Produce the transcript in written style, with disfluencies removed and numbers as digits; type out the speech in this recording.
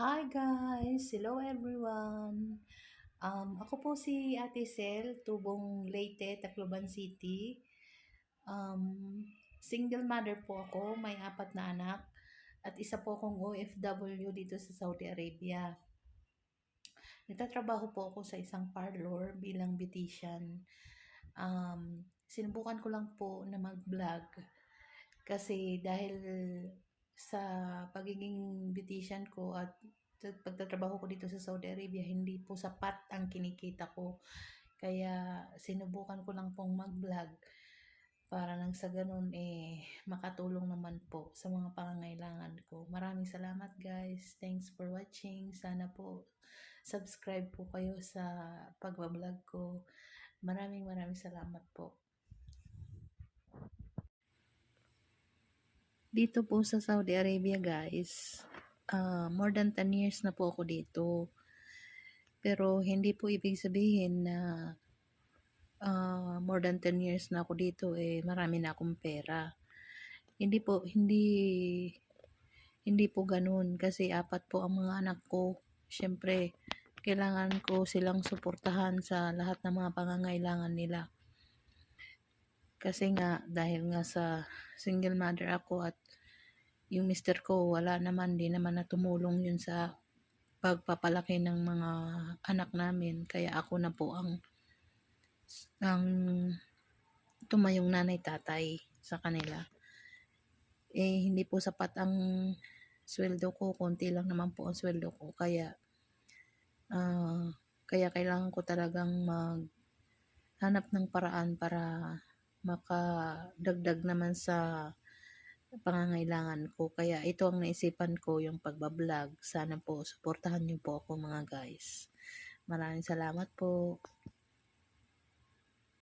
Hi guys! Hello everyone! Ako po si Ate Sel, tubong Leyte, Tacloban City. Um, Single mother po ako, may 4 na anak, at isa po akong OFW dito sa Saudi Arabia. Nagtatrabaho po ako sa isang parlor bilang beautician. Sinubukan ko lang po na mag-vlog kasi dahil sa pagiging beautician ko at pagtatrabaho ko dito sa Saudi Arabia, hindi po sapat ang kinikita ko. Kaya sinubukan ko lang pong mag-vlog para nang sa ganun makatulong naman po sa mga pangangailangan ko. Maraming salamat guys. Thanks for watching. Sana po subscribe po kayo sa pagbablog ko. Maraming salamat po. Dito po sa Saudi Arabia guys, more than 10 years na po ako dito. Pero hindi po ibig sabihin na more than 10 years na ako dito marami na akong pera. Hindi po ganoon kasi 4 po ang mga anak ko. Siyempre, kailangan ko silang suportahan sa lahat ng mga pangangailangan nila. Kasi nga dahil nga sa single mother ako at yung mister ko wala naman, di naman na tumulong yun sa pagpapalaki ng mga anak namin. Kaya ako na po ang tumayong nanay-tatay sa kanila. Hindi po sapat ang sweldo ko, konti lang naman po ang sweldo ko. Kaya kailangan ko talagang maghanap ng paraan para makadagdag naman sa pangangailangan ko. Kaya ito ang naisipan ko, yung pagbablog. Sana po suportahan niyo po ako mga guys. Maraming salamat po.